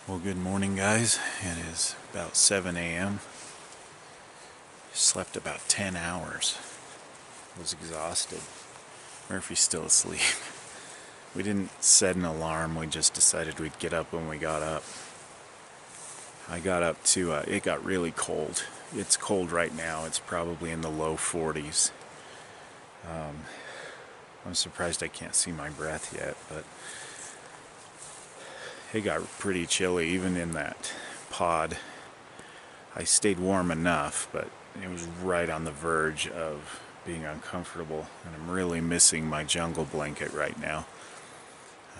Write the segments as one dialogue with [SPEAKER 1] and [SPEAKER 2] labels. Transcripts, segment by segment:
[SPEAKER 1] Well, good morning, guys. It is about 7 a.m. Slept about 10 hours. Was exhausted. Murphy's still asleep. We didn't set an alarm, we just decided we'd get up when we got up. I got up to, it got really cold. It's cold right now, it's probably in the low 40s. I'm surprised I can't see my breath yet, but it got pretty chilly even in that pod. I stayed warm enough, but it was right on the verge of being uncomfortable, and I'm really missing my jungle blanket right now.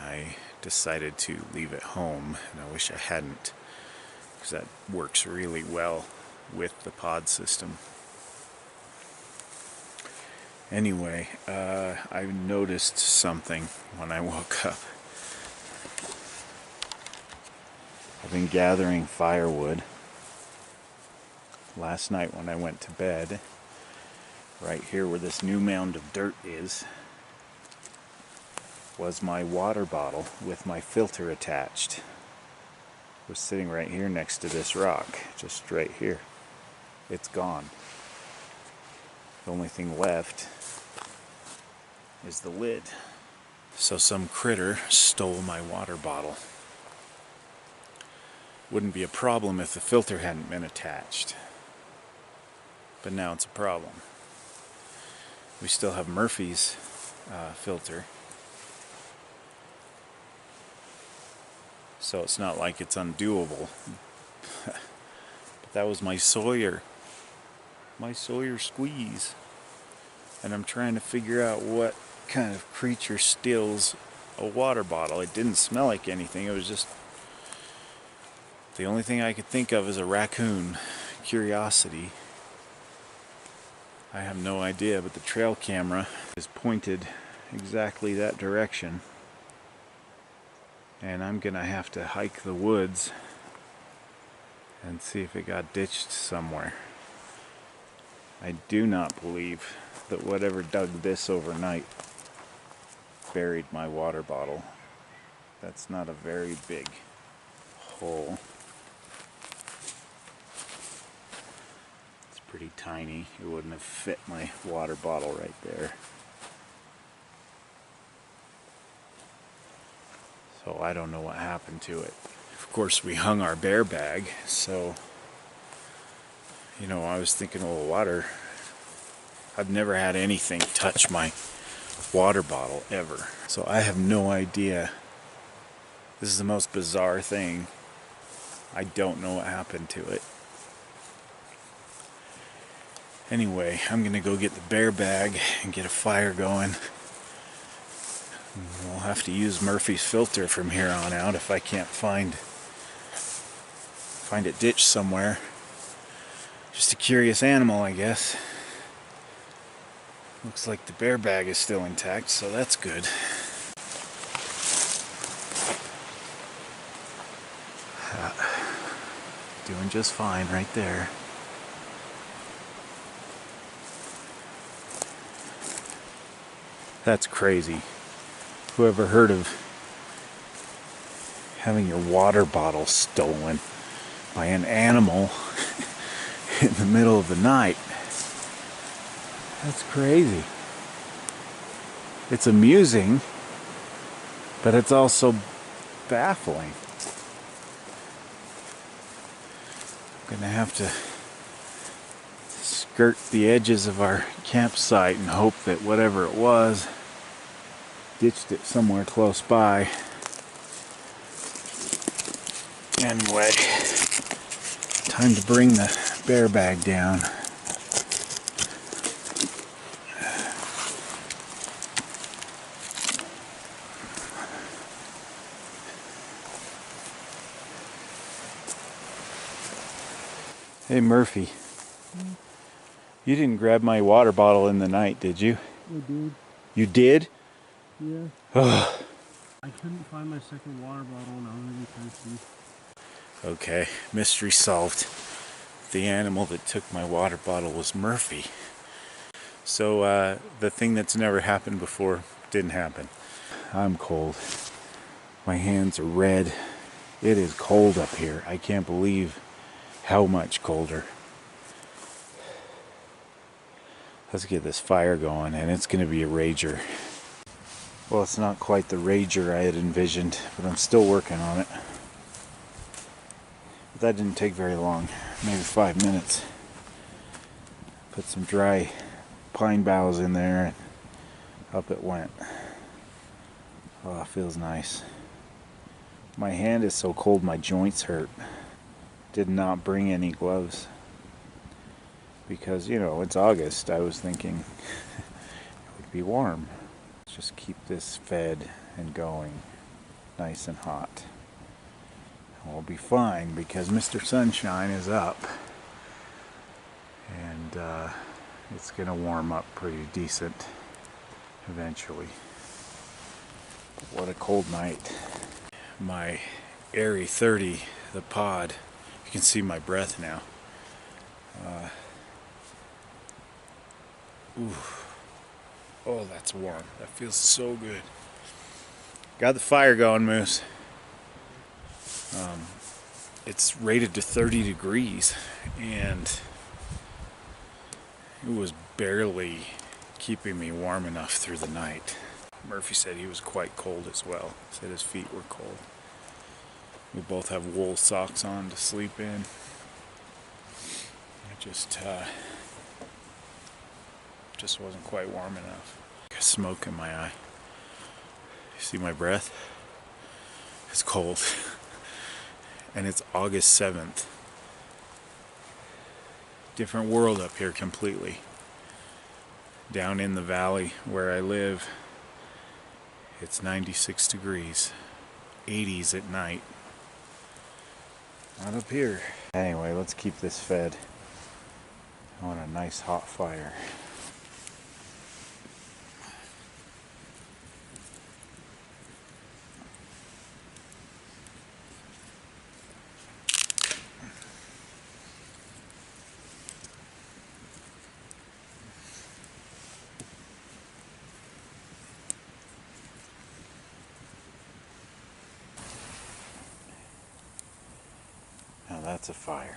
[SPEAKER 1] I decided to leave it home, and I wish I hadn't, because that works really well with the pod system. Anyway, I noticed something when I woke up. I've been gathering firewood. Last night when I went to bed, right here where this new mound of dirt is, was my water bottle with my filter attached. It was sitting right here next to this rock, just right here. It's gone. The only thing left is the lid. So some critter stole my water bottle. Wouldn't be a problem if the filter hadn't been attached. But now it's a problem. We still have Murphy's filter. So it's not like it's undoable. But that was my Sawyer squeeze. And I'm trying to figure out what kind of creature steals a water bottle. It didn't smell like anything. It was just... the only thing I could think of is a raccoon. Curiosity. I have no idea, but the trail camera is pointed exactly that direction. And I'm gonna have to hike the woods and see if it got ditched somewhere. I do not believe that whatever dug this overnight buried my water bottle. That's not a very big hole. It's pretty tiny. It wouldn't have fit my water bottle right there. So I don't know what happened to it. Of course, we hung our bear bag, so I was thinking, well, water. I've never had anything touch my water bottle ever. So I have no idea. This is the most bizarre thing. I don't know what happened to it. Anyway, I'm gonna go get the bear bag and get a fire going. We'll have to use Murphy's filter from here on out if I can't find it ditched somewhere. Just a curious animal, I guess. Looks like the bear bag is still intact, so that's good. Doing just fine right there. That's crazy. Whoever heard of having your water bottle stolen by an animal in the middle of the night? That's crazy. It's amusing, but it's also baffling. I'm gonna have to skirt the edges of our campsite and hope that whatever it was ditched it somewhere close by. Anyway, time to bring the bear bag down. Hey Murphy, you didn't grab my water bottle in the night, did you?
[SPEAKER 2] I did.
[SPEAKER 1] You did?
[SPEAKER 2] Yeah.
[SPEAKER 1] Ugh.
[SPEAKER 2] I couldn't find my second water bottle and I was really thirsty.
[SPEAKER 1] Okay, mystery solved. The animal that took my water bottle was Murphy. So the thing that's never happened before didn't happen. I'm cold. My hands are red. It is cold up here. I can't believe how much colder. Let's get this fire going, and it's going to be a rager. Well, it's not quite the rager I had envisioned, but I'm still working on it. But that didn't take very long, maybe 5 minutes. Put some dry pine boughs in there, and up it went. Oh, it feels nice. My hand is so cold my joints hurt. Did not bring any gloves. Because, you know, it's August. I was thinking it would be warm. Let's just keep this fed and going nice and hot. And we'll be fine because Mr. Sunshine is up. And it's going to warm up pretty decent eventually. But what a cold night. My Airy 30, the pod, you can see my breath now. Ooh. Oh, that's warm. That feels so good. Got the fire going, Moose. It's rated to 30 degrees, and it was barely keeping me warm enough through the night. Murphy said he was quite cold as well. Said his feet were cold. We both have wool socks on to sleep in. I just wasn't quite warm enough. Got smoke in my eye. You see my breath? It's cold. And it's August 7th. Different world up here completely. Down in the valley where I live, it's 96 degrees. 80s at night. Not up here. Anyway, let's keep this fed. I want a nice hot fire. Now that's a fire.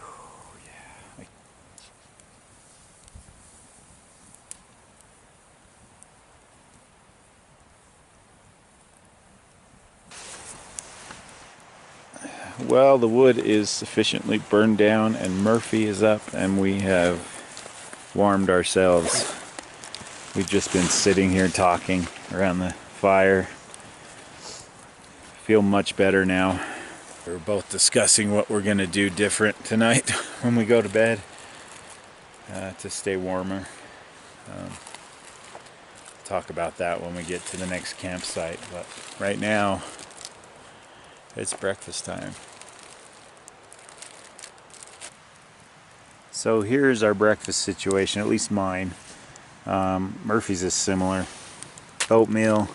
[SPEAKER 1] Oh, yeah. Well, the wood is sufficiently burned down and Murphy is up and we have warmed ourselves. We've just been sitting here talking around the fire. Feel much better now. We're both discussing what we're gonna do different tonight when we go to bed to stay warmer. Talk about that when we get to the next campsite, but right now it's breakfast time. So here's our breakfast situation, at least mine. Murphy's is similar. Oatmeal,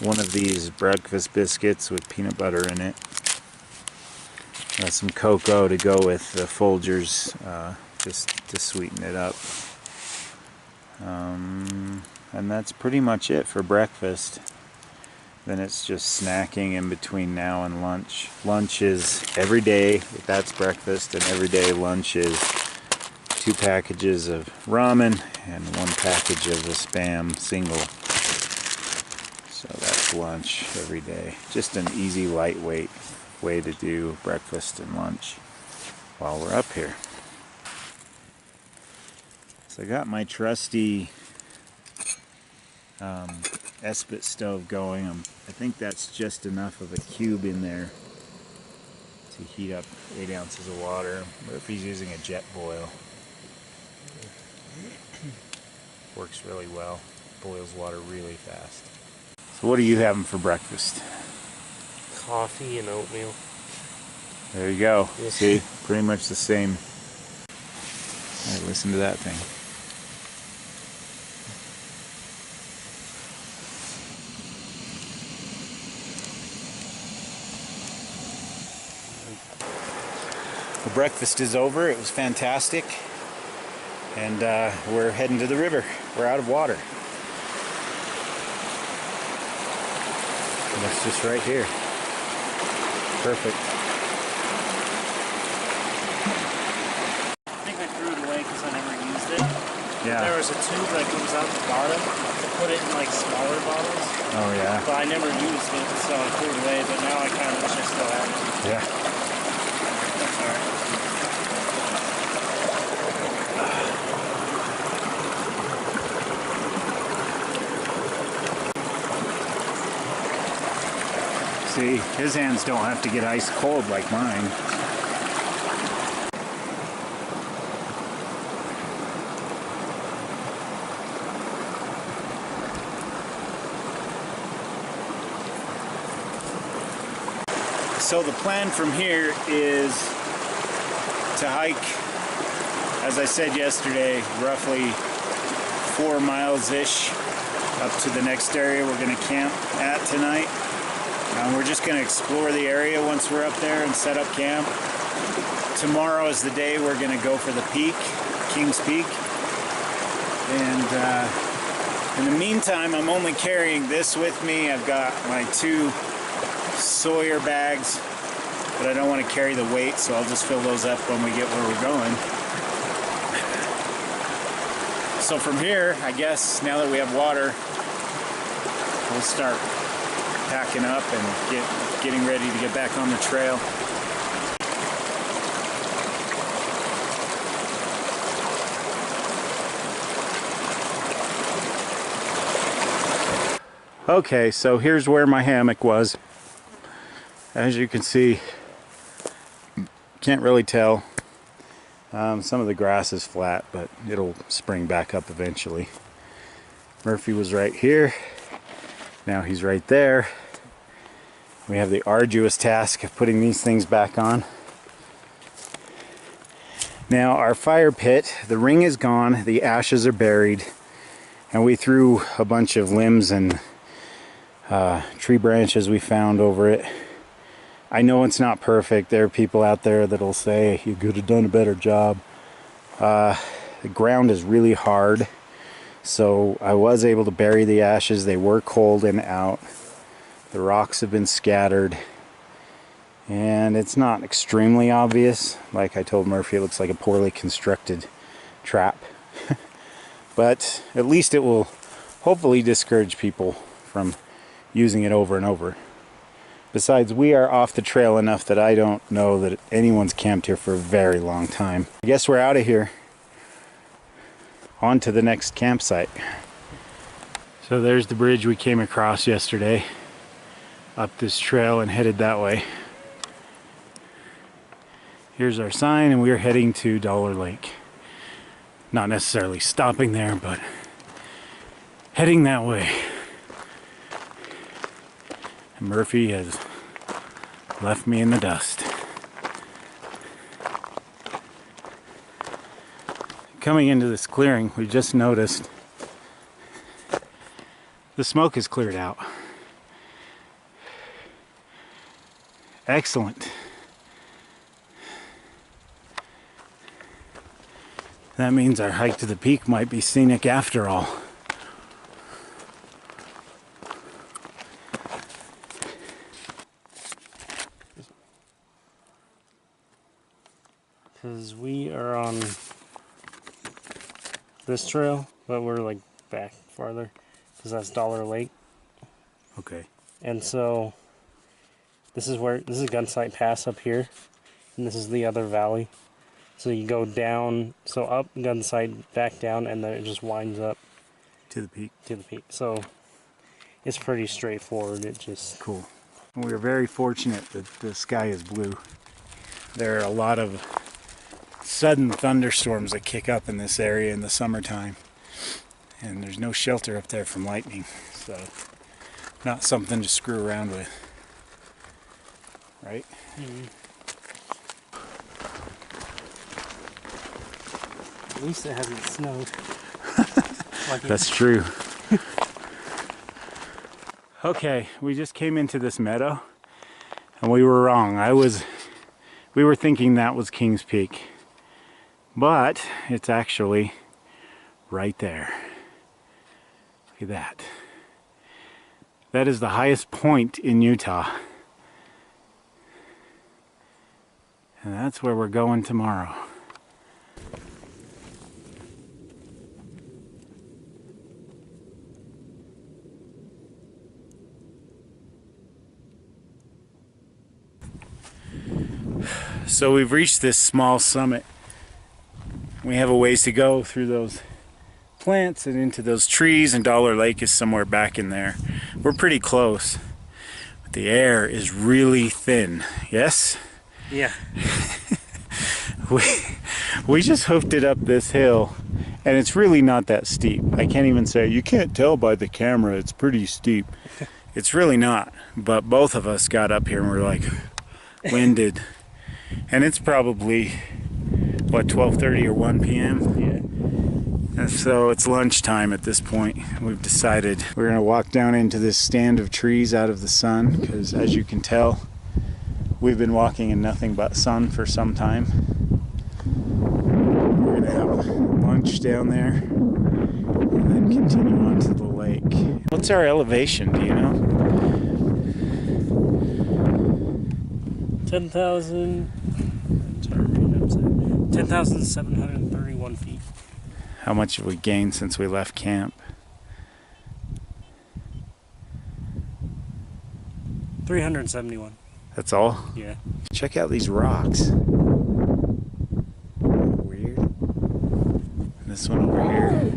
[SPEAKER 1] one of these breakfast biscuits with peanut butter in it. Some cocoa to go with the Folgers, just to sweeten it up. And that's pretty much it for breakfast. Then it's just snacking in between now and lunch. Lunch is every day, that's breakfast, and every day lunch is 2 packages of ramen and 1 package of the Spam single. So that's lunch every day. Just an easy, lightweight way to do breakfast and lunch while we're up here. So I got my trusty Espit stove going. I think that's just enough of a cube in there to heat up 8 ounces of water. Murphy's using a jet boil. Works really well. Boils water really fast. So what are you having for breakfast?
[SPEAKER 2] Coffee and oatmeal.
[SPEAKER 1] There you go.
[SPEAKER 2] Yes.
[SPEAKER 1] See? Pretty much the same. All right, listen to that thing. The breakfast is over. It was fantastic. And we're heading to the river. We're out of water. It's just right here. Perfect.
[SPEAKER 2] I think I threw it away because I never used it.
[SPEAKER 1] Yeah.
[SPEAKER 2] There was a tube that comes out the bottom to put it in like smaller bottles.
[SPEAKER 1] Oh yeah.
[SPEAKER 2] But I never used it, so I threw it away. But now I kind of wish I still had it.
[SPEAKER 1] Yeah.
[SPEAKER 2] That's alright.
[SPEAKER 1] See, his hands don't have to get ice cold like mine. So the plan from here is to hike, as I said yesterday, roughly 4 miles-ish up to the next area we're going to camp at tonight. We're just going to explore the area once we're up there and set up camp. Tomorrow is the day we're going to go for the peak, King's Peak. And in the meantime, I'm only carrying this with me. I've got my 2 Sawyer bags, but I don't want to carry the weight, so I'll just fill those up when we get where we're going. So from here, I guess, now that we have water, we'll start packing up and getting ready to get back on the trail. Okay, so here's where my hammock was. As you can see, can't really tell. Some of the grass is flat, but it'll spring back up eventually. Murphy was right here. Now he's right there. We have the arduous task of putting these things back on. Now our fire pit, the ring is gone, the ashes are buried, and we threw a bunch of limbs and tree branches we found over it. I know it's not perfect. There are people out there that'll say you could have done a better job. The ground is really hard, so I was able to bury the ashes. They were cold and out. The rocks have been scattered, and it's not extremely obvious. Like I told Murphy, it looks like a poorly constructed trap. But at least it will hopefully discourage people from using it over and over. Besides, we are off the trail enough that I don't know that anyone's camped here for a very long time. I guess we're out of here. On to the next campsite. So there's the bridge we came across yesterday. Up this trail and headed that way. Here's our sign, and we're heading to Dollar Lake. Not necessarily stopping there, but heading that way. And Murphy has left me in the dust. Coming into this clearing, we just noticed the smoke is cleared out. Excellent. That means our hike to the peak might be scenic after all.
[SPEAKER 2] Because we are on this trail, but we're like back farther because that's Dollar Lake.
[SPEAKER 1] Okay.
[SPEAKER 2] And so this is Gunsight Pass up here, and this is the other valley. So you go down, so up Gunsight, back down, and then it just winds up
[SPEAKER 1] To the peak.
[SPEAKER 2] to the peak. So it's pretty straightforward. It just
[SPEAKER 1] Cool. We are very fortunate that the sky is blue. There are a lot of sudden thunderstorms that kick up in this area in the summertime, and there's no shelter up there from lightning, so not something to screw around with, right?
[SPEAKER 2] Mm-hmm. At least it hasn't snowed.
[SPEAKER 1] That's true. Okay, we just came into this meadow, and we were wrong. We were thinking that was King's Peak, but it's actually right there. Look at that. That is the highest point in Utah. And that's where we're going tomorrow. So we've reached this small summit. We have a ways to go through those plants and into those trees, and Dollar Lake is somewhere back in there. We're pretty close. But the air is really thin. Yes?
[SPEAKER 2] Yeah.
[SPEAKER 1] We just hoofed it up this hill, and it's really not that steep. I can't even say, you can't tell by the camera, it's pretty steep. It's really not. But both of us got up here and we're like winded. And it's probably, what, 12:30 or 1 p.m.?
[SPEAKER 2] Yeah.
[SPEAKER 1] And so it's lunchtime at this point. We've decided we're going to walk down into this stand of trees out of the sun, because as you can tell, we've been walking in nothing but sun for some time. We're going to have lunch down there and then continue on to the lake. What's our elevation, do you know?
[SPEAKER 2] 10,731 feet.
[SPEAKER 1] How much have we gained since we left camp?
[SPEAKER 2] 371.
[SPEAKER 1] That's all?
[SPEAKER 2] Yeah.
[SPEAKER 1] Check out these rocks. Weird. And this one over here.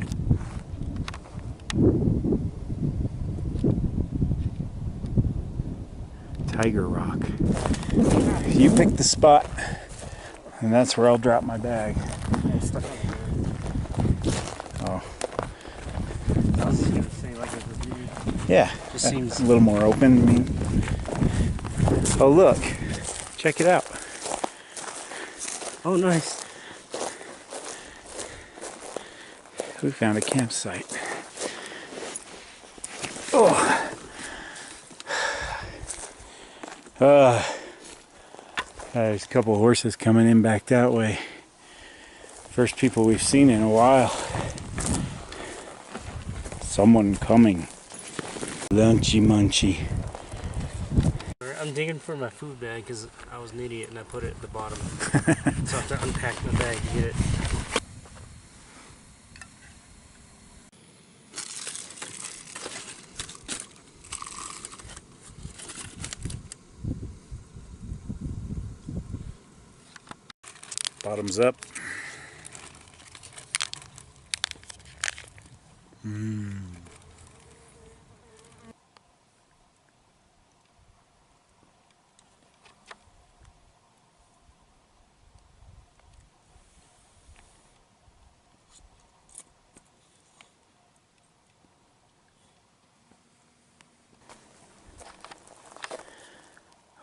[SPEAKER 1] Tiger Rock. You pick the spot, and that's where I'll drop my bag. Oh.
[SPEAKER 2] I was just gonna say, like, it was weird.
[SPEAKER 1] Yeah.
[SPEAKER 2] Just seems
[SPEAKER 1] a little more open. I mean. Oh, look. Check it out.
[SPEAKER 2] Oh, nice.
[SPEAKER 1] We found a campsite. Oh. There's a couple of horses coming in back that way. First people we've seen in a while. Someone coming. Lunchy munchy.
[SPEAKER 2] I'm digging for my food bag because I was an idiot and I put it at the bottom. So I have to unpack my bag to get it.
[SPEAKER 1] Bottoms up.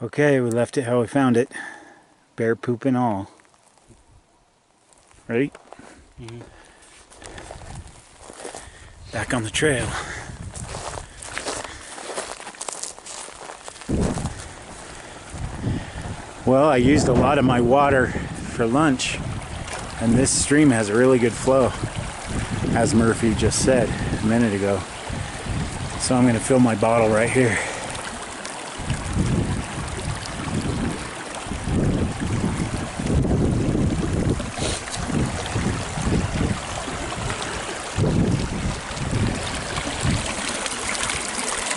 [SPEAKER 1] Okay, we left it how we found it. Bear poop and all. Ready?
[SPEAKER 2] Mm-hmm.
[SPEAKER 1] Back on the trail. Well, I used a lot of my water for lunch, and this stream has a really good flow, as Murphy just said a minute ago. So I'm going to fill my bottle right here.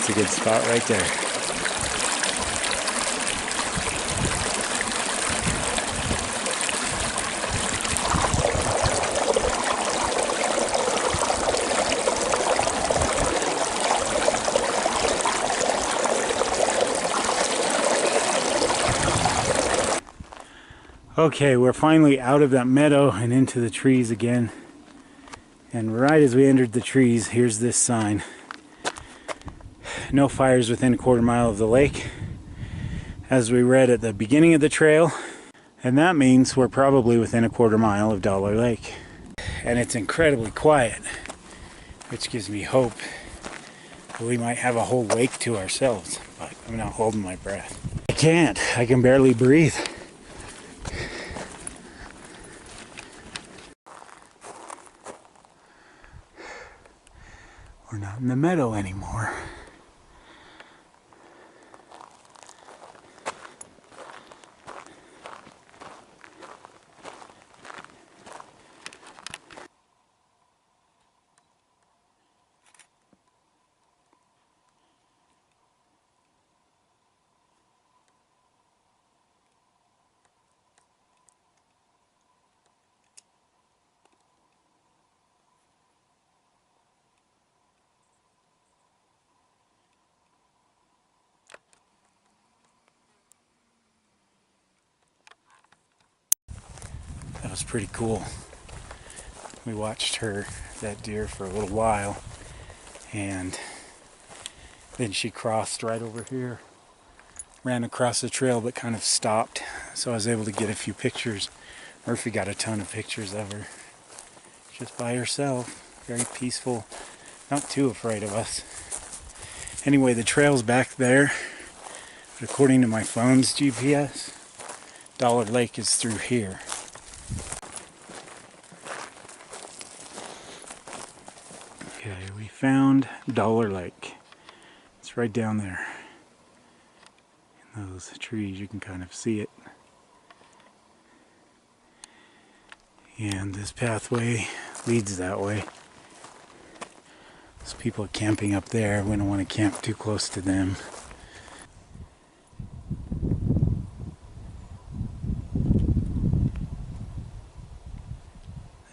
[SPEAKER 1] It's a good spot right there. Okay, we're finally out of that meadow and into the trees again. And right as we entered the trees, here's this sign. No fires within a quarter mile of the lake, as we read at the beginning of the trail. And that means we're probably within a quarter mile of Dollar Lake. And it's incredibly quiet, which gives me hope that we might have a whole lake to ourselves. But I'm not holding my breath. I can't. I can barely breathe. We're not in the meadow anymore. That was pretty cool. We watched that deer, for a little while, and then she crossed right over here, ran across the trail, but kind of stopped, so I was able to get a few pictures. Murphy got a ton of pictures of her, just by herself, very peaceful, not too afraid of us. Anyway, the trail's back there, but according to my phone's GPS, Dollar Lake is through here. Okay, we found Dollar Lake. It's right down there. In those trees, you can kind of see it. And this pathway leads that way. There's people camping up there. We don't want to camp too close to them.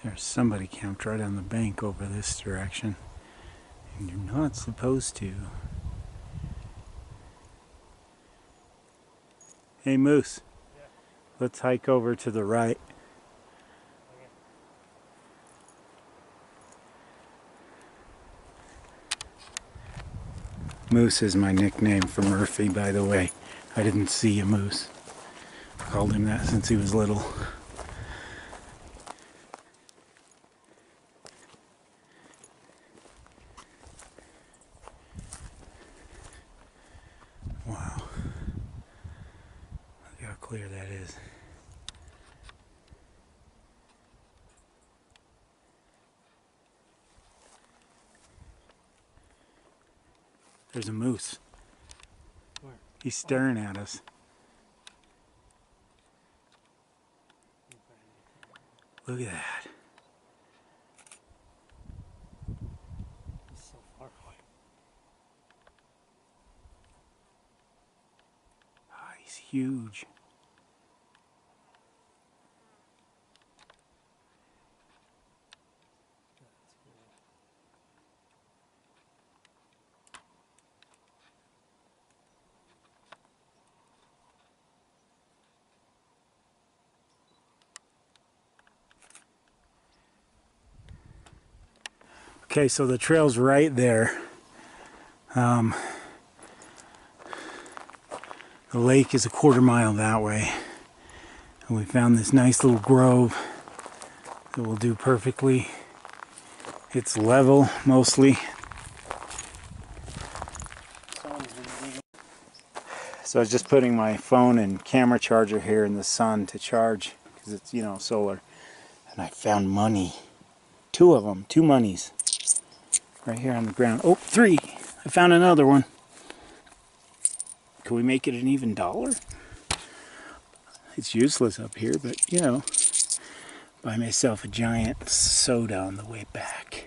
[SPEAKER 1] There's somebody camped right on the bank over this direction. And you're not supposed to. Hey Moose, yeah. Let's hike over to the right. Okay. Moose is my nickname for Murphy, by the way. I didn't see a moose. I called him that since he was little. Wow. Look how clear that is. There's a moose. Where? He's staring at us. Look at that. He's so far away. Ah, he's huge. Okay, so the trail's right there. The lake is a quarter mile that way. And we found this nice little grove that will do perfectly. It's level mostly. So I was just putting my phone and camera charger here in the sun to charge because it's, you know, solar. And I found money. 2 of them, 2 monies. Right here on the ground. Oh, 3! I found another one. Can we make it an even dollar? It's useless up here, but you know, buy myself a giant soda on the way back.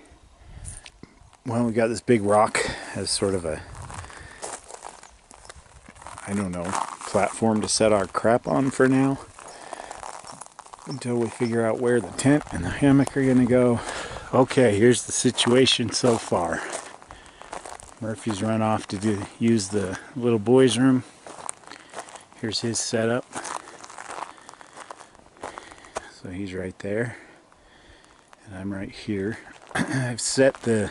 [SPEAKER 1] Well, we got this big rock as sort of a, I don't know, platform to set our crap on for now. Until we figure out where the tent and the hammock are going to go. Okay, here's the situation so far. Murphy's run off to use the little boy's room. Here's his setup. So he's right there. And I'm right here. I've set the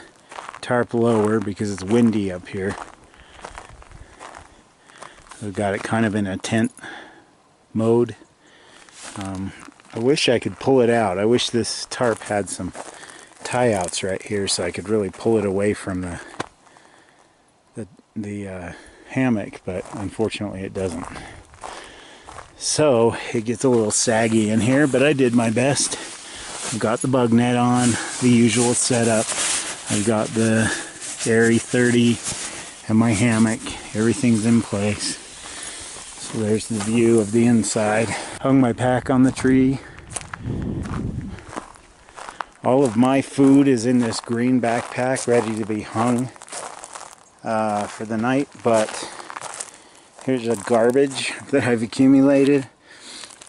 [SPEAKER 1] tarp lower because it's windy up here. I've got it kind of in a tent mode. I wish I could pull it out. I wish this tarp had some tie-outs right here so I could really pull it away from the hammock, but unfortunately it doesn't. So it gets a little saggy in here, but I did my best. I've got the bug net on, the usual setup. I've got the Airy 30 and my hammock. Everything's in place. So there's the view of the inside. Hung my pack on the tree. All of my food is in this green backpack ready to be hung for the night, but here's a garbage that I've accumulated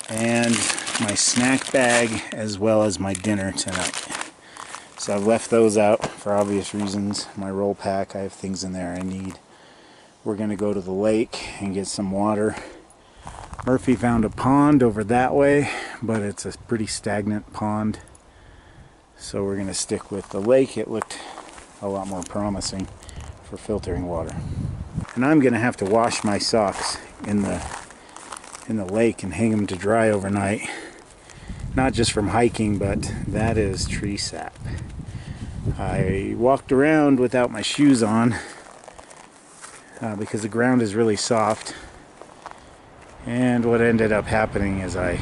[SPEAKER 1] and my snack bag as well as my dinner tonight. So I've left those out for obvious reasons. My roll pack, I have things in there I need. We're going to go to the lake and get some water. Murphy found a pond over that way, but it's a pretty stagnant pond. So we're going to stick with the lake. It looked a lot more promising for filtering water. And I'm going to have to wash my socks in the lake and hang them to dry overnight. Not just from hiking, but that is tree sap. I walked around without my shoes on because the ground is really soft. And what ended up happening is I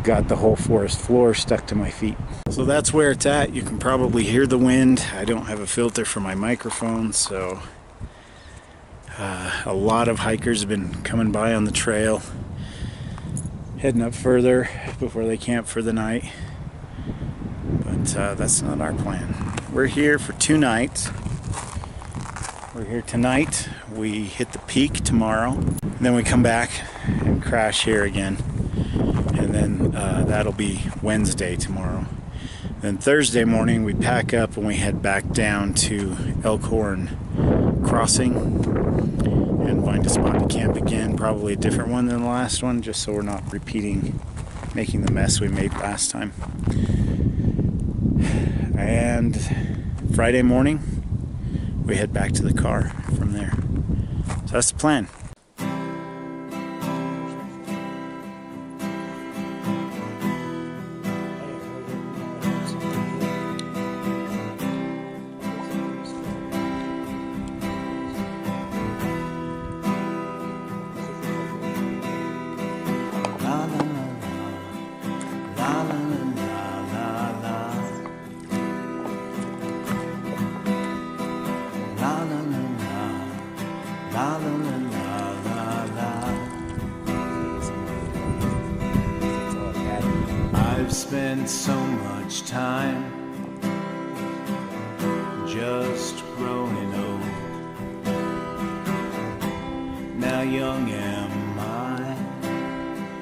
[SPEAKER 1] got the whole forest floor stuck to my feet. So that's where it's at. You can probably hear the wind. I don't have a filter for my microphone, so a lot of hikers have been coming by on the trail, heading up further before they camp for the night. But that's not our plan. We're here for 2 nights. We're here tonight. We hit the peak tomorrow. And then we come back and crash here again. And then that'll be Wednesday tomorrow. Then Thursday morning we pack up and we head back down to Elkhorn Crossing and find a spot to camp again. Probably a different one than the last one, just so we're not making the mess we made last time. And Friday morning we head back to the car from there. So that's the plan.
[SPEAKER 3] I've spent so much time just growing old. Now young am I,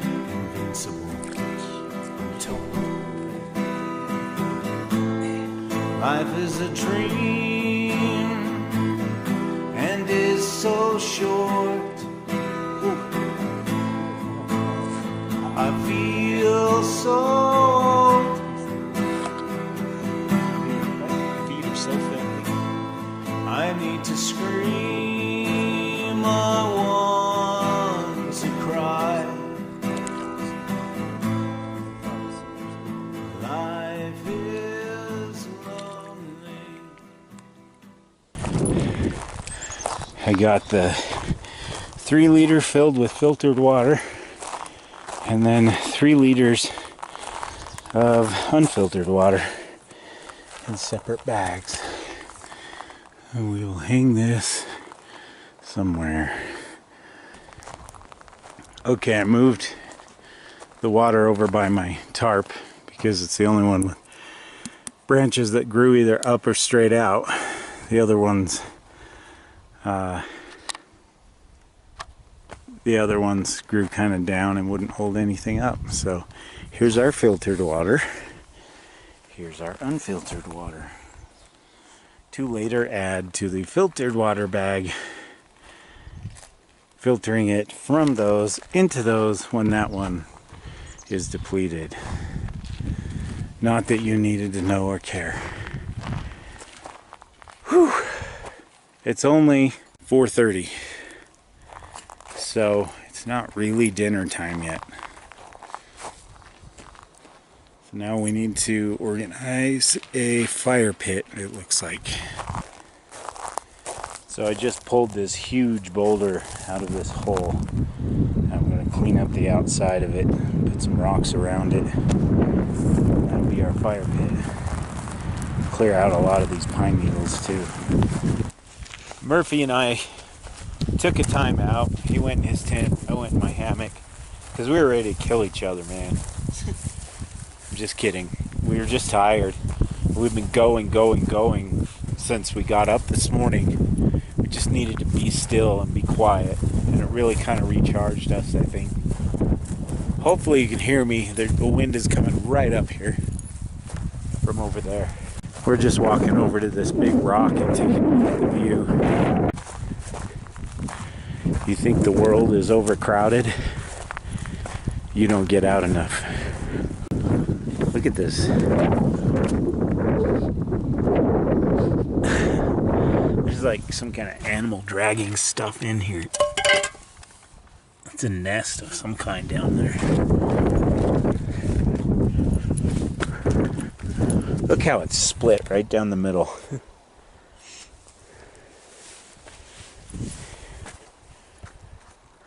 [SPEAKER 3] invincible, I'm told. Life is a dream and is so short. I feel so old.
[SPEAKER 1] My feet are so filthy.
[SPEAKER 3] I need to scream, I want to cry. Life is lonely.
[SPEAKER 1] I got the 3-liter filled with filtered water, and then 3 liters of unfiltered water in separate bags. And we will hang this somewhere. Okay, I moved the water over by my tarp because it's the only one with branches that grew either up or straight out. The other ones grew kind of down and wouldn't hold anything up. So here's our filtered water. Here's our unfiltered water. To later add to the filtered water bag, filtering it from those into those when that one is depleted. Not that you needed to know or care. Whew. It's only 4:30. So it's not really dinner time yet. So now we need to organize a fire pit, it looks like. So I just pulled this huge boulder out of this hole. I'm going to clean up the outside of it, put some rocks around it. That'll be our fire pit. Clear out a lot of these pine needles too. Murphy and I took a time out. He went in his tent, I went in my hammock, because we were ready to kill each other, man. I'm just kidding. We were just tired. We've been going since we got up this morning. We just needed to be still and be quiet, and it really kind of recharged us, I think. Hopefully you can hear me. The wind is coming right up here from over there. We're just walking over to this big rock and taking a look at the view. You think the world is overcrowded? You don't get out enough. Look at this. There's like some kind of animal dragging stuff in here. It's a nest of some kind down there. Look how it's split right down the middle.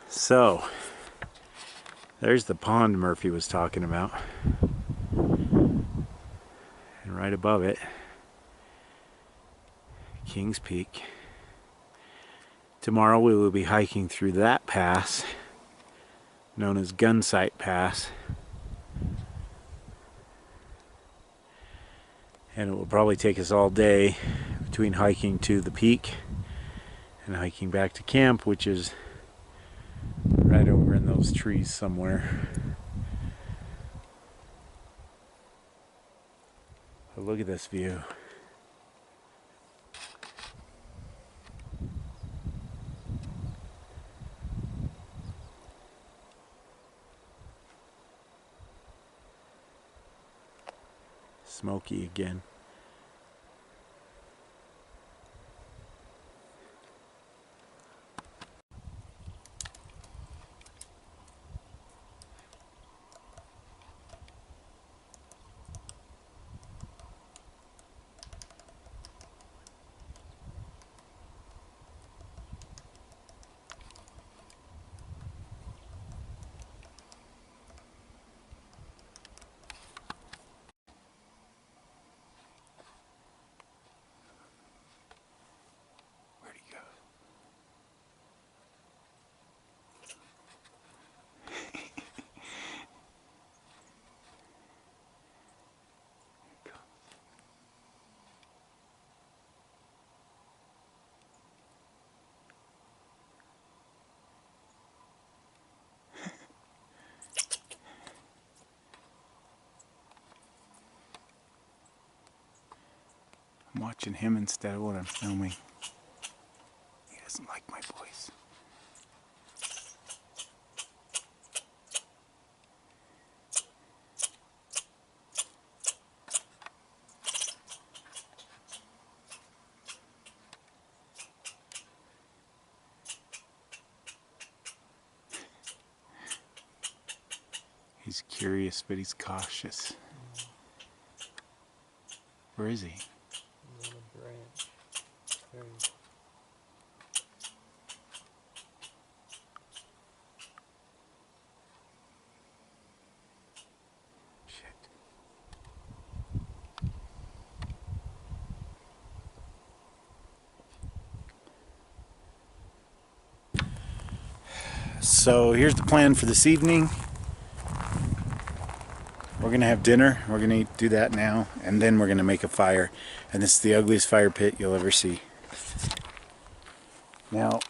[SPEAKER 1] So, there's the pond Murphy was talking about. And right above it, Kings Peak. Tomorrow we will be hiking through that pass, known as Gunsight Pass. And it will probably take us all day between hiking to the peak and hiking back to camp, which is right over in those trees somewhere. But look at this view. Smoky again. Where'd he go? I'm watching him instead of what I'm filming. He doesn't like my voice. He's curious, but he's cautious. Where is he?
[SPEAKER 2] On a branch. There.
[SPEAKER 1] Shit. So here's the plan for this evening. We're gonna have dinner. We're gonna do that now, and then we're gonna make a fire. And this is the ugliest fire pit you'll ever see. Now,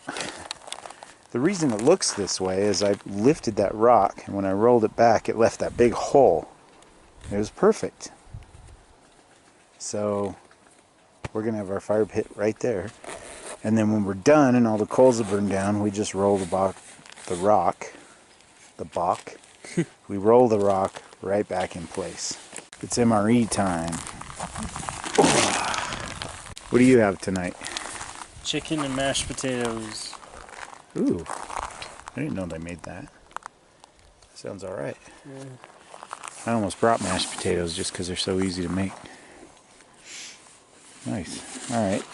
[SPEAKER 1] the reason it looks this way is I lifted that rock, and when I rolled it back, it left that big hole. It was perfect. So we're gonna have our fire pit right there, and then when we're done and all the coals have burned down, we just roll the rock. We roll the rock right back in place. It's MRE time. What do you have tonight?
[SPEAKER 2] Chicken and mashed potatoes.
[SPEAKER 1] Ooh, I didn't know they made that. Sounds alright.
[SPEAKER 2] Yeah.
[SPEAKER 1] I almost brought mashed potatoes just because they're so easy to make. Nice. Alright.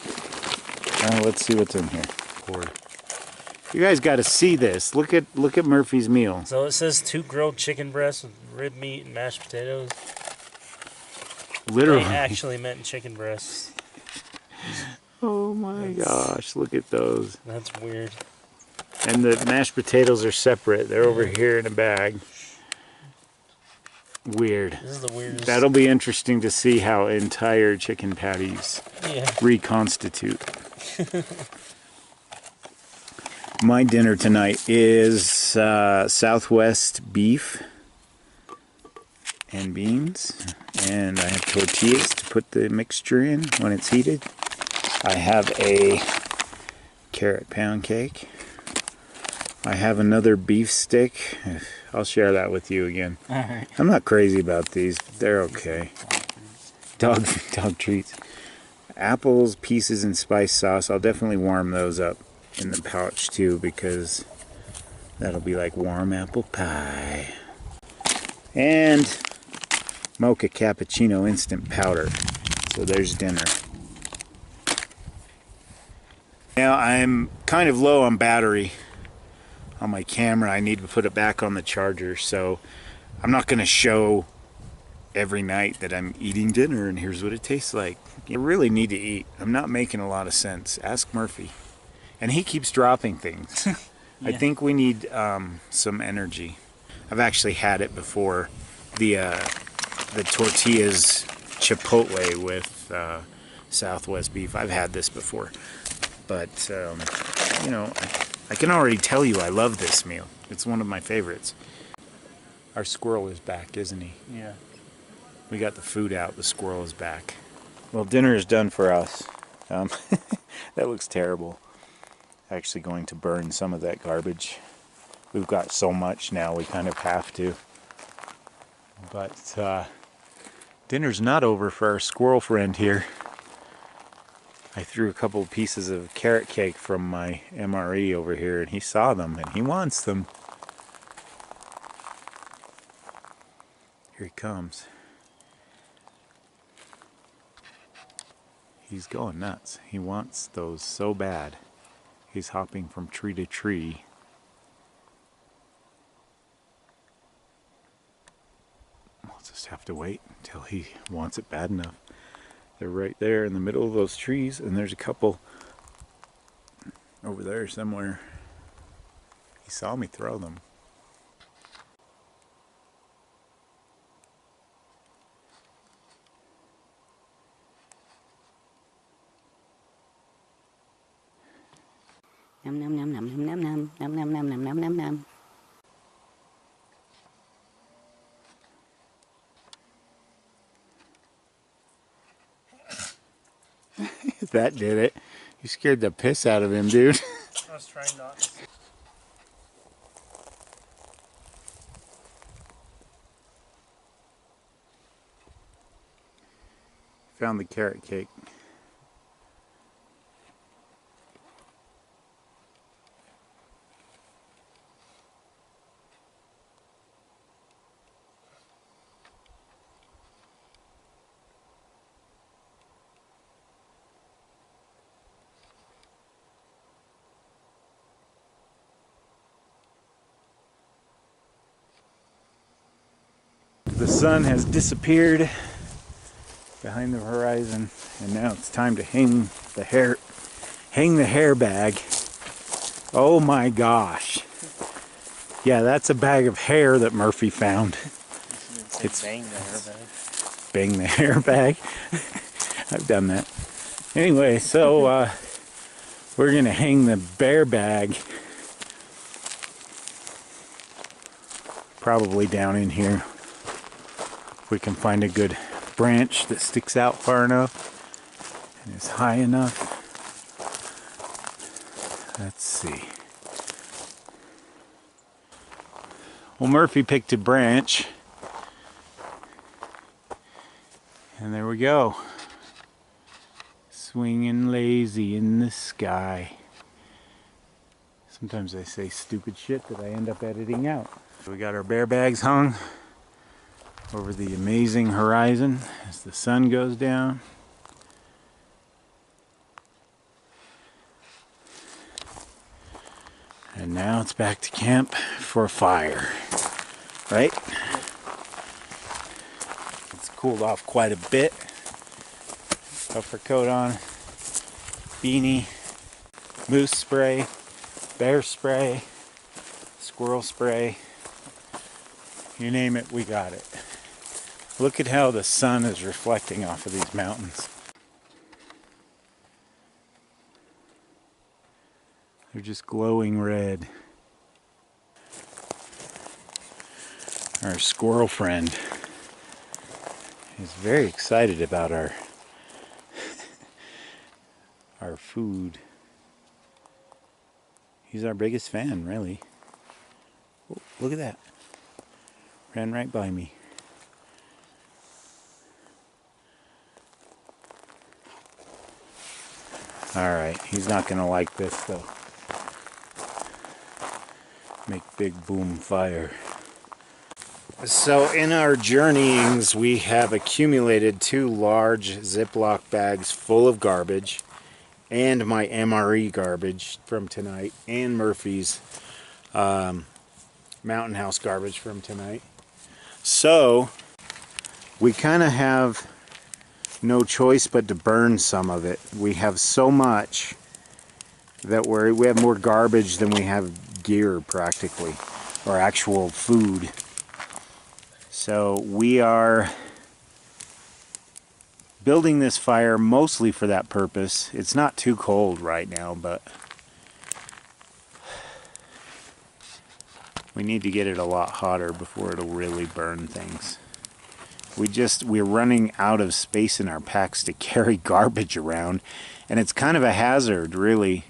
[SPEAKER 1] Let's see what's in here. Board. You guys got to see this. Look at Murphy's meal.
[SPEAKER 2] So it says 2 grilled chicken breasts with rib meat and mashed potatoes.
[SPEAKER 1] Literally.
[SPEAKER 2] They actually meant chicken breasts.
[SPEAKER 1] Oh my gosh, look at those.
[SPEAKER 2] That's weird.
[SPEAKER 1] And the mashed potatoes are separate. They're over here in a bag. Weird.
[SPEAKER 2] This is the weirdest.
[SPEAKER 1] That'll be interesting to see how entire chicken patties reconstitute. My dinner tonight is Southwest beef and beans, and I have tortillas to put the mixture in when it's heated. I have a carrot pound cake. I have another beef stick. I'll share that with you again.
[SPEAKER 2] Alright.
[SPEAKER 1] I'm not crazy about these. They're okay. Dog treats. Apples, pieces, and spice sauce. I'll definitely warm those up in the pouch too, because that'll be like warm apple pie. And mocha cappuccino instant powder. So there's dinner. Now I'm kind of low on battery on my camera. I need to put it back on the charger, so I'm not going to show every night that I'm eating dinner and here's what it tastes like. You really need to eat. I'm not making a lot of sense. Ask Murphy. And he keeps dropping things. Yeah. I think we need some energy. I've actually had it before. The tortillas chipotle with Southwest beef. I've had this before. But, you know, I can already tell you I love this meal. It's one of my favorites. Our squirrel is back, isn't he?
[SPEAKER 2] Yeah.
[SPEAKER 1] We got the food out. The squirrel is back. Well, dinner is done for us. That looks terrible. Actually going to burn some of that garbage. We've got so much now we kind of have to. But dinner's not over for our squirrel friend here. I threw a couple of pieces of carrot cake from my MRE over here, and he saw them and he wants them. Here he comes. He's going nuts. He wants those so bad. He's hopping from tree to tree. We'll just have to wait until he wants it bad enough. They're right there in the middle of those trees, and there's a couple over there somewhere. He saw me throw them.
[SPEAKER 4] Nom nom nom nom nom nom nom nom nom nom nom nom nom.
[SPEAKER 1] That did it. You scared the piss out of him, dude.
[SPEAKER 2] I was trying not to.
[SPEAKER 1] Found the carrot cake. The sun has disappeared behind the horizon, and now it's time to hang the hair bag. Oh my gosh. Yeah, that's a bag of hair that Murphy found.
[SPEAKER 2] It's bang the hair bag.
[SPEAKER 1] Bang the hair bag. I've done that. Anyway, so we're gonna hang the bear bag probably down in here. If we can find a good branch that sticks out far enough and is high enough. Let's see. Well, Murphy picked a branch, and there we go. Swinging lazy in the sky. Sometimes I say stupid shit that I end up editing out. So we got our bear bags hung over the amazing horizon as the sun goes down. And now it's back to camp for a fire, right? It's cooled off quite a bit. Puffer coat on, beanie, moose spray, bear spray, squirrel spray, you name it, we got it. Look at how the sun is reflecting off of these mountains. They're just glowing red. Our squirrel friend is very excited about our food. He's our biggest fan, really. Look at that. Ran right by me. Alright, he's not gonna like this though. Make big boom fire. So in our journeyings, we have accumulated 2 large Ziploc bags full of garbage, and my MRE garbage from tonight, and Murphy's Mountain House garbage from tonight. So we kind of have no choice but to burn some of it. We have so much that we have more garbage than we have gear practically, or actual food. So we are building this fire mostly for that purpose. It's not too cold right now, but we need to get it a lot hotter before it'll really burn things. We're running out of space in our packs to carry garbage around, and it's kind of a hazard really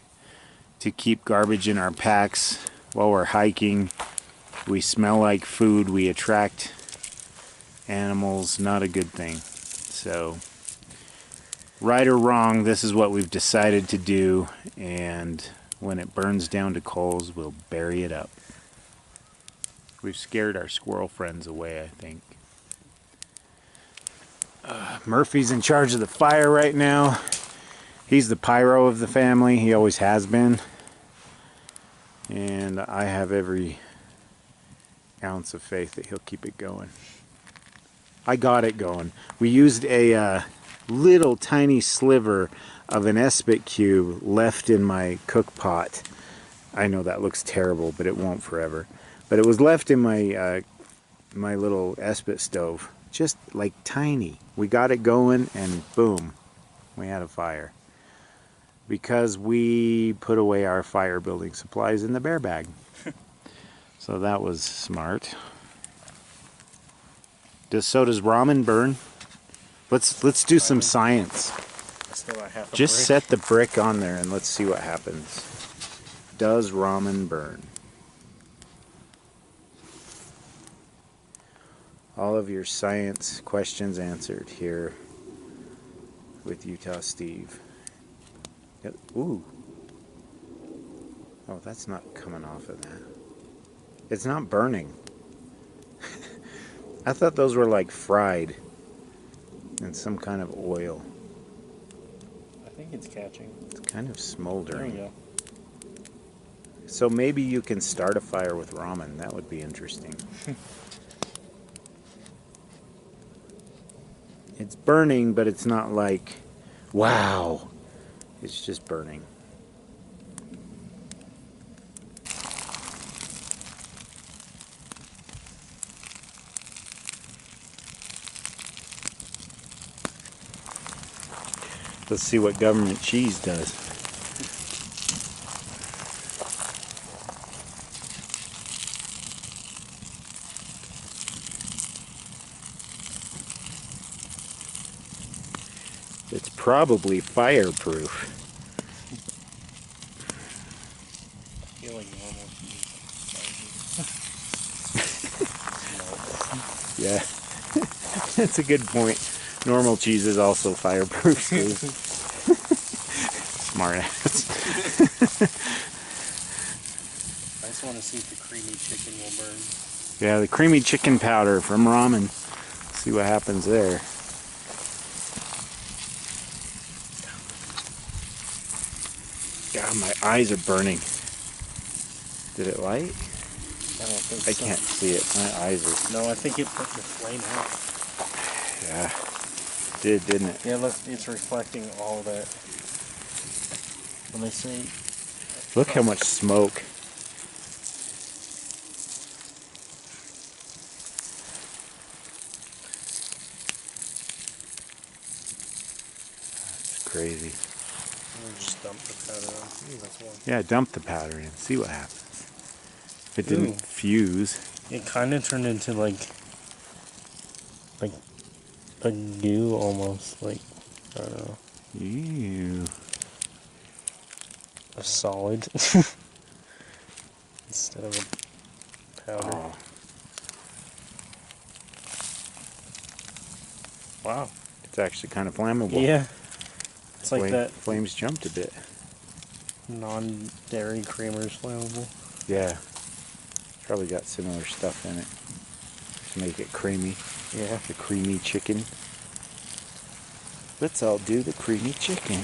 [SPEAKER 1] to keep garbage in our packs while we're hiking. We smell like food, we attract animals, not a good thing. So right or wrong, this is what we've decided to do, and when it burns down to coals, we'll bury it up. We've scared our squirrel friends away, I think. Murphy's in charge of the fire right now. He's the pyro of the family. He always has been. And I have every ounce of faith that he'll keep it going. I got it going. We used a little tiny sliver of an espit cube left in my cook pot. I know that looks terrible, but it won't forever. But it was left in my my little espit stove. Just like tiny. We got it going and boom, we had a fire. Because we put away our fire building supplies in the bear bag. So that was smart. So does ramen burn? Let's do some science. Just set the brick on there and let's see what happens. Does ramen burn? All of your science questions answered here with Utah Steve. Ooh. Oh, that's not coming off of that. It's not burning. I thought those were like fried in some kind of oil.
[SPEAKER 2] I think it's catching.
[SPEAKER 1] It's kind of smoldering.
[SPEAKER 2] There we go.
[SPEAKER 1] So maybe you can start a fire with ramen. That would be interesting. It's burning, but it's not like, wow. It's just burning. Let's see what government cheese does. It's probably fireproof.
[SPEAKER 2] I feel like normal cheese.
[SPEAKER 1] Yeah, that's a good point. Normal cheese is also fireproof too. Smart ass.
[SPEAKER 2] I just want to see if the creamy chicken will burn.
[SPEAKER 1] Yeah, the creamy chicken powder from ramen. See what happens there. God, my eyes are burning. Did it light?
[SPEAKER 2] I don't think
[SPEAKER 1] I
[SPEAKER 2] so.
[SPEAKER 1] can't see it. My eyes are...
[SPEAKER 2] No, I think it put the flame out.
[SPEAKER 1] Yeah. It did, didn't it?
[SPEAKER 2] Yeah, look, it's reflecting all that. Let me see.
[SPEAKER 1] Look how much smoke. That's crazy.
[SPEAKER 2] Just dump the powder on. Ooh, that's one.
[SPEAKER 1] Yeah, dump the powder in. See what happens. If it didn't
[SPEAKER 2] Ooh.
[SPEAKER 1] fuse.
[SPEAKER 2] It kind of turned into like a goo almost, like, I don't know,
[SPEAKER 1] Ew.
[SPEAKER 2] a solid instead of a powder.
[SPEAKER 1] Oh,
[SPEAKER 2] Wow.
[SPEAKER 1] it's actually kind of flammable.
[SPEAKER 2] Yeah. It's like that
[SPEAKER 1] Flames jumped a bit.
[SPEAKER 2] non-dairy creamer's flammable.
[SPEAKER 1] Yeah. Probably got similar stuff in it to make it creamy.
[SPEAKER 2] Yeah.
[SPEAKER 1] The creamy chicken. Let's all do the creamy chicken.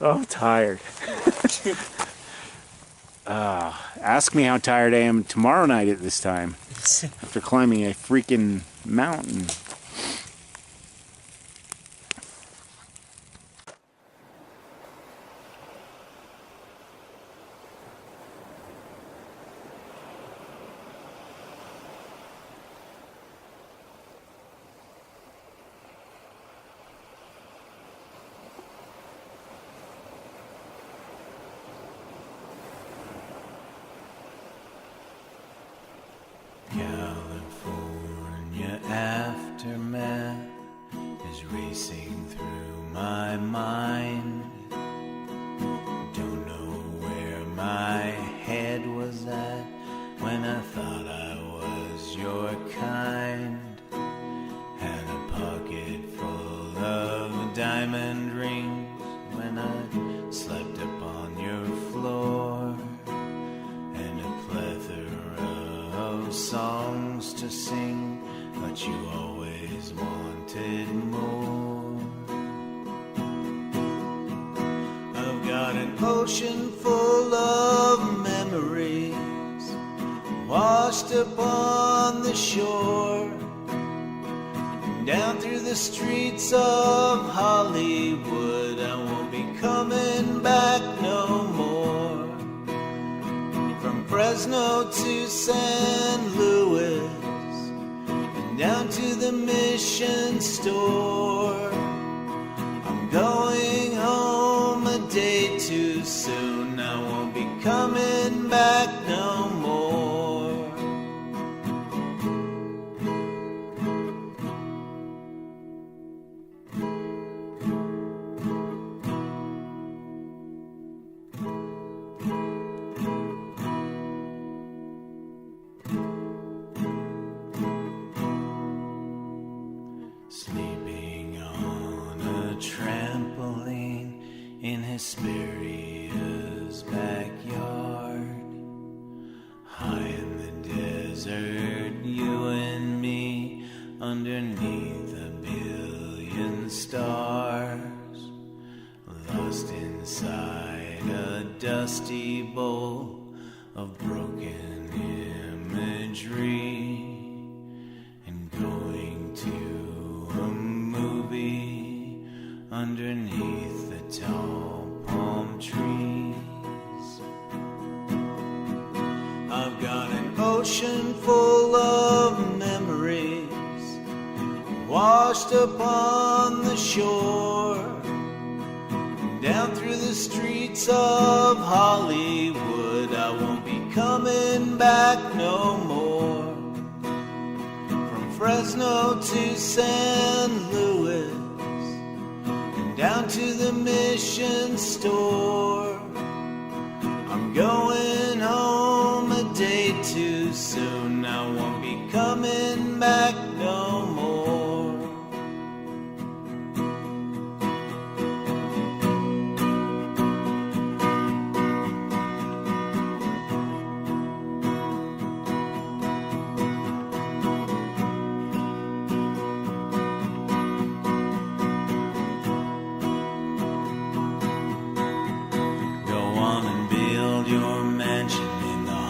[SPEAKER 1] Oh, I'm tired. Ask me how tired I am tomorrow night at this time after climbing a freaking mountain.
[SPEAKER 3] California aftermath is racing through my mind. Don't know where my head was at when I thought I was your kind. Had a pocket full of diamond rings when I slept upon your floor, and a plethora of songs to sing, but you always wanted more. I've got an ocean full of memories washed upon the shore, down through the streets of Hollywood. I won't be coming back no more. From Fresno to San Luis, and down to the Mission store. I'm going home a day too soon. I won't be coming back no more. Sleeping on a trampoline in Hesperia's backyard. High in the desert, you and me, underneath a billion stars. Lost inside a dusty bowl of broken imagery, and going to a movie underneath the tall palm trees. I've got an ocean full of memories washed upon the shore, down through the streets of Hollywood. I won't be coming back no more. From Fresno to San Luis, and down to the Mission store. I'm going home a day too soon. I won't be coming back no more.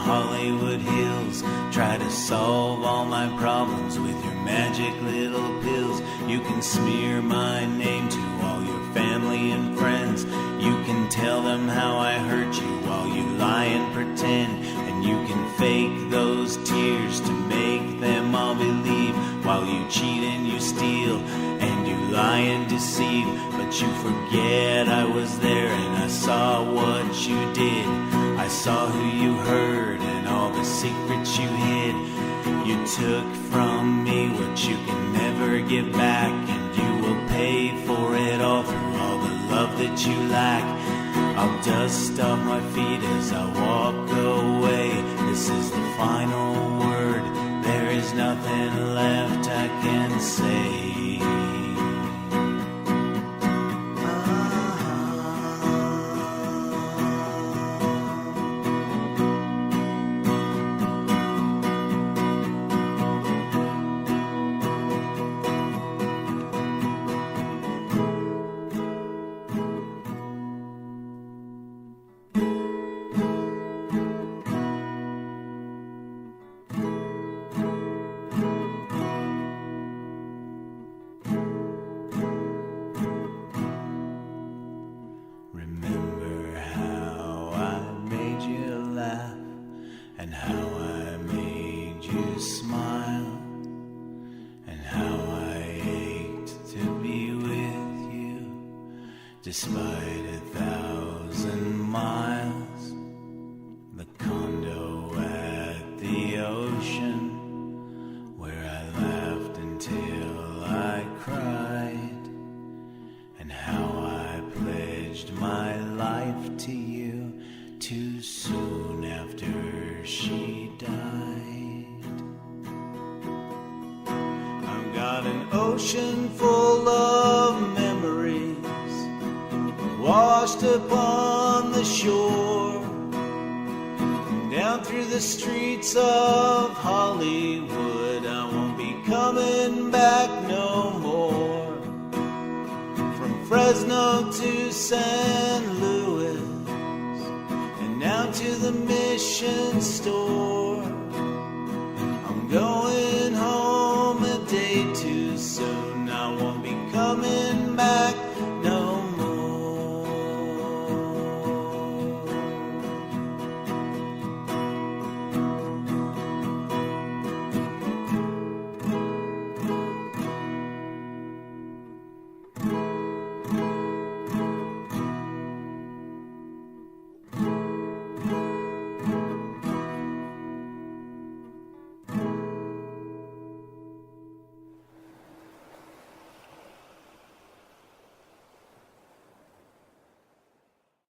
[SPEAKER 3] Hollywood Hills, try to solve all my problems with your magic little pills. You can smear my name to all your family and friends. You can tell them how I hurt you while you lie and pretend. And you can fake those tears to make them all believe, while you cheat and you steal and you lie and deceive. But you forget I was there and I saw what you did. I saw who you hurt and all the secrets you hid. You took from me what you can never give back, and you will pay for it all through all the love that you lack. I'll dust off my feet as I walk away. This is the final word. There is nothing left I can say. Remember how I made you laugh and how I made you smile and how I ached to be with you despite 1,000 miles. The condo at the ocean where I laughed until I cried, and how I pledged my life to you too soon after she died. I've got an ocean full of memories washed upon the shore, down through the streets of Hollywood. I won't be coming back no more. From Fresno to San Luis, and down to the Mission store.